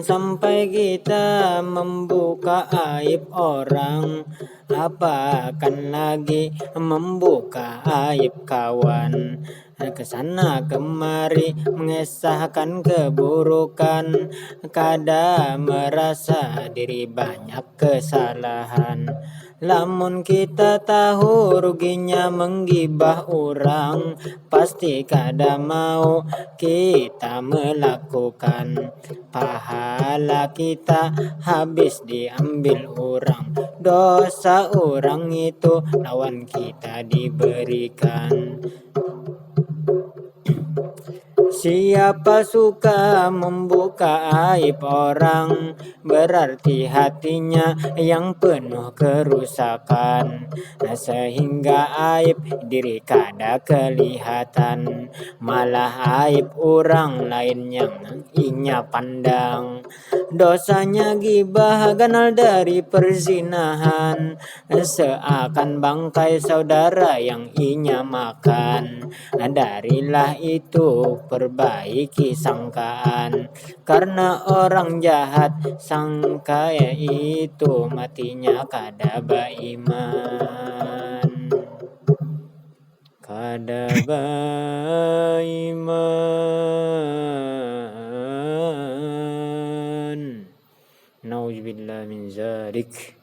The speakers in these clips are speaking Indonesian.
sampai kita membuka aib orang, apakan lagi membuka aib kawan. Kesana kemari mengesahkan keburukan, kadang merasa diri banyak kesalahan. Lamun kita tahu ruginya menggibah orang, pasti kada mau kita melakukan. Pahala kita habis diambil orang, dosa orang itu lawan kita diberikan. Siapa suka membuka aib orang, berarti hatinya yang penuh kerusakan, sehingga aib diri kada kelihatan, malah aib orang lain yang inya pandang. Dosanya gibah ganal dari perzinahan, seakan bangkai saudara yang inya makan. Darilah itu perbaiki sangkaan, karena orang jahat sangka itu matinya kada beriman. Kada beriman. Nauzubillah min zalik.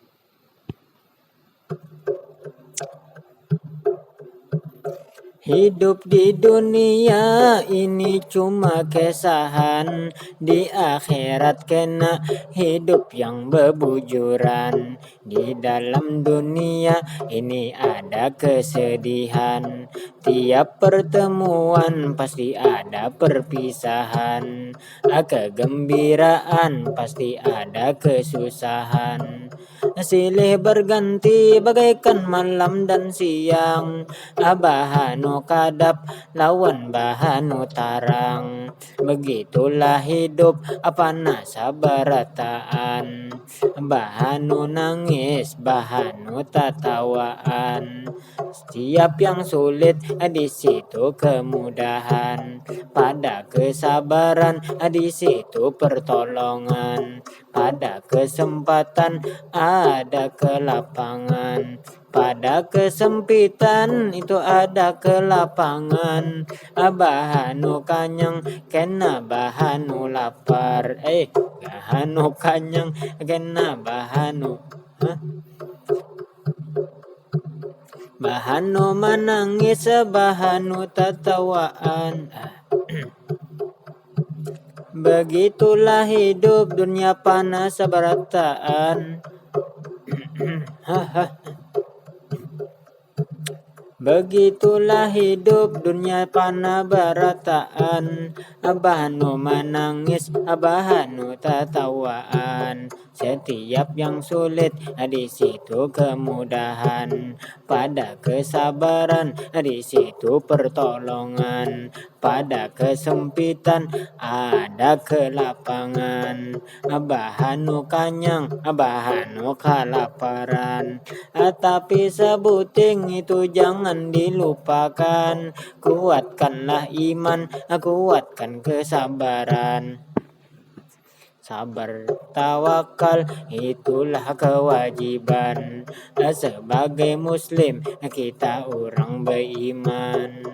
Hidup di dunia ini cuma kesahan, di akhirat kena hidup yang bebujuran. Di dalam dunia ini ada kesedihan, tiap pertemuan pasti ada perpisahan, kegembiraan pasti ada kesusahan. Silih berganti bagaikan malam dan siang, bahanu kadap lawan bahanu tarang. Begitulah hidup apana sabarataan, bahanu nangis bahanu tatawaan. Setiap yang sulit di situ kemudahan, pada kesabaran di situ pertolongan, pada kesempatan ada kelapangan, pada kesempitan itu ada kelapangan. Bahanu kanyang kena bahanu lapar, bahanu kanyang kena bahanu bahanu menangis bahanu tatawaan. Begitulah hidup dunia panas sabarataan. Begitulah hidup dunia pana barataan, bahanu menangis bahanu tatawaan. Setiap yang sulit di situ kemudahan, pada kesabaran di situ pertolongan, pada kesempitan ada kelapangan. Bahanu kanyang bahanu kelaparan, tapi sebuting itu jangan dilupakan. Kuatkanlah iman, kuatkan kesabaran. Sabar tawakal itulah kewajiban, sebagai muslim kita orang beriman.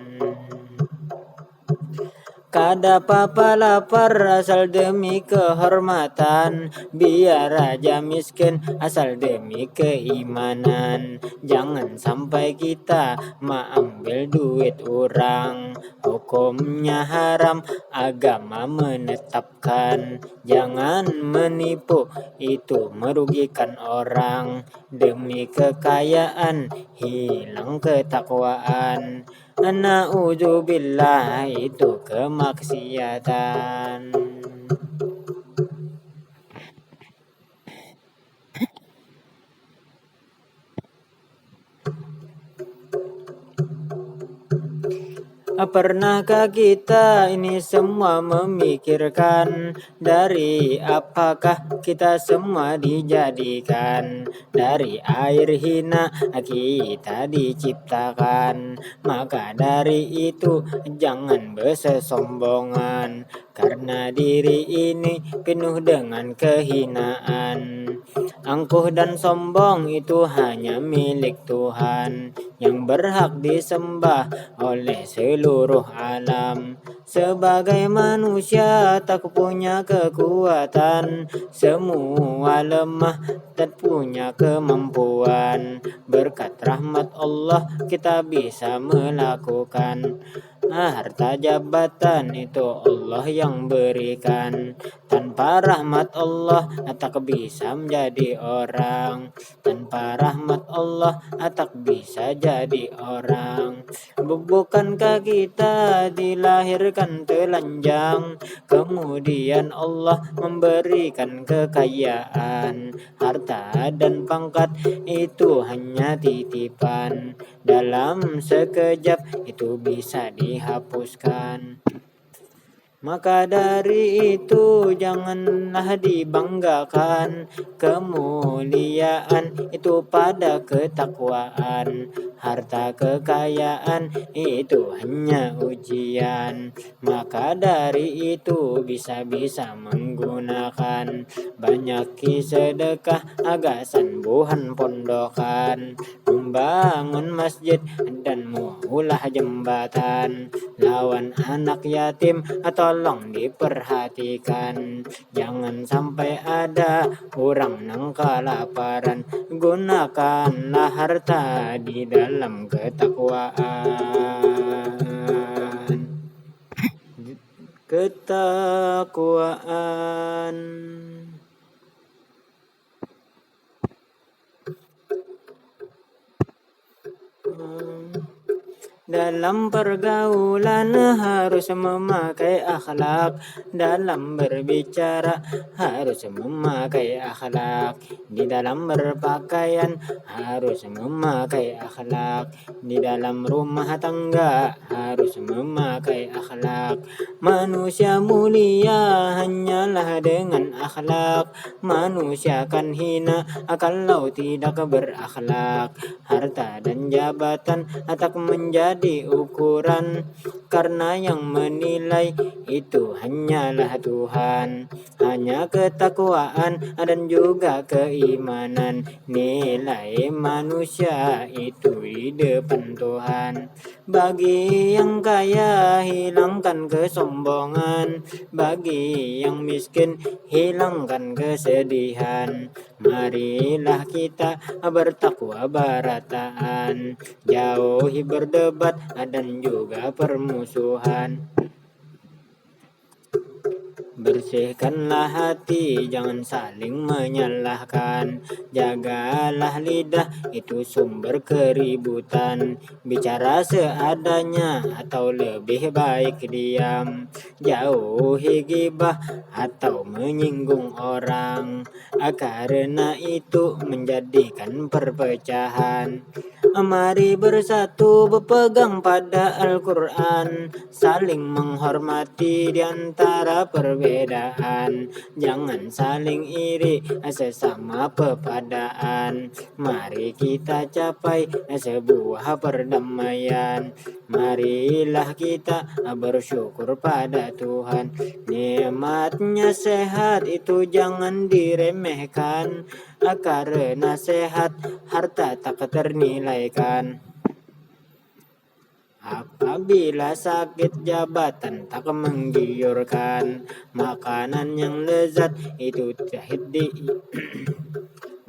Kada apa-apa lapar asal demi kehormatan, biar aja miskin asal demi keimanan. Jangan sampai kita mengambil duit orang, hukumnya haram agama menetapkan. Jangan menipu, itu merugikan orang, demi kekayaan hilang ketakwaan. Na'udzubillah itu kemaksiatan. Pernahkah kita ini semua memikirkan dari apakah kita semua dijadikan? Dari air hina kita diciptakan. Maka dari itu jangan bersesombongan, karena diri ini penuh dengan kehinaan. Angkuh dan sombong itu hanya milik Tuhan, yang berhak disembah oleh seluruh alam. Sebagai manusia tak punya kekuatan, semua lemah tak punya kemampuan. Berkat rahmat Allah kita bisa melakukan. Harta jabatan itu Allah yang berikan. Tanpa rahmat Allah tak bisa menjadi orang. Tanpa rahmat Allah tak bisa jadi orang. Bukankah kita dilahirkan telanjang, kemudian Allah memberikan kekayaan? Harta dan pangkat itu hanya titipan, dalam sekejap itu bisa dihapuskan. Maka dari itu janganlah dibanggakan, kemuliaan itu pada ketakwaan. Harta kekayaan itu hanya ujian. Maka dari itu bisa-bisa menggunakan. Banyaki sedekah agak sembuhan pondokan, membangun masjid dan mengulah jembatan. Lawan anak yatim tolong diperhatikan. Jangan sampai ada orang yang kelaparan. Gunakanlah harta di dalam ketakwaan. Ketakwaan. Dalam pergaulan harus memakai akhlak, dalam berbicara harus memakai akhlak, di dalam berpakaian harus memakai akhlak, di dalam rumah tangga harus memakai akhlak. Manusia mulia hanyalah dengan akhlak, manusia kan hina kalau tidak berakhlak. Harta dan jabatan tak menjadi ukuran, karena yang menilai itu hanyalah Tuhan. Hanya ketakwaan dan juga keimanan, nilai manusia itu di depan Tuhan. Bagi yang kaya hilangkan kesombongan, bagi yang miskin hilangkan kesedihan. Marilah kita bertakwa barataan, jauhi berdebat dan juga permusuhan. Bersihkanlah hati, jangan saling menyalahkan. Jagalah lidah, itu sumber keributan. Bicara seadanya atau lebih baik diam. Jauhi ghibah atau menyinggung orang, karena itu menjadikan perpecahan. Mari bersatu berpegang pada Al-Quran, saling menghormati di antara perbedaan. Jangan saling iri sesama pepadaan. Mari kita capai sebuah perdamaian. Marilah kita bersyukur pada Tuhan. Nikmatnya sehat itu jangan diremehkan, karena sehat harta tak ternilaikan. Apabila sakit jabatan tak menggiurkan, makanan yang lezat itu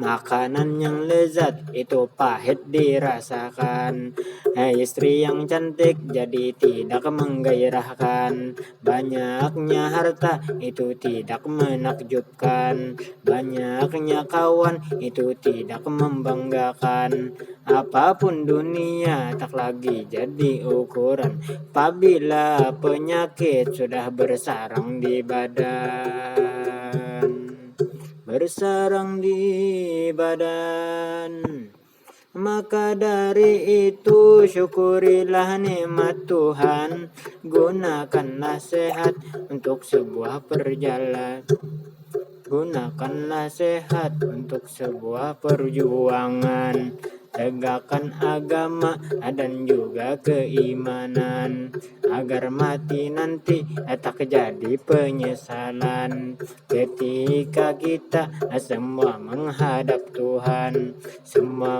makanan yang lezat itu pahit dirasakan. Istri yang cantik jadi tidak menggairahkan. Banyaknya harta itu tidak menakjubkan. Banyaknya kawan itu tidak membanggakan. Apapun dunia tak lagi jadi ukuran, apabila penyakit sudah bersarang di badan. Bersarang di badan. Maka dari itu syukurilah nikmat Tuhan, gunakanlah sehat untuk sebuah perjalanan. Gunakanlah sehat untuk sebuah perjuangan, tegakkan agama dan juga keimanan, agar mati nanti tak jadi penyesalan. Ketika kita semua menghadap Tuhan, semua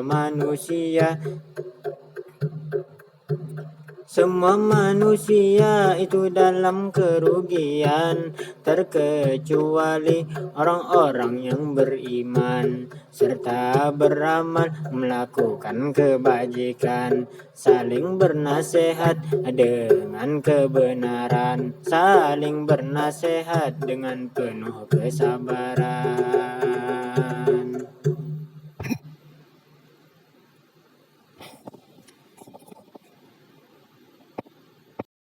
manusia itu dalam kerugian, terkecuali orang-orang yang beriman serta beramal melakukan kebajikan, saling bernasehat dengan kebenaran, saling bernasehat dengan penuh kesabaran.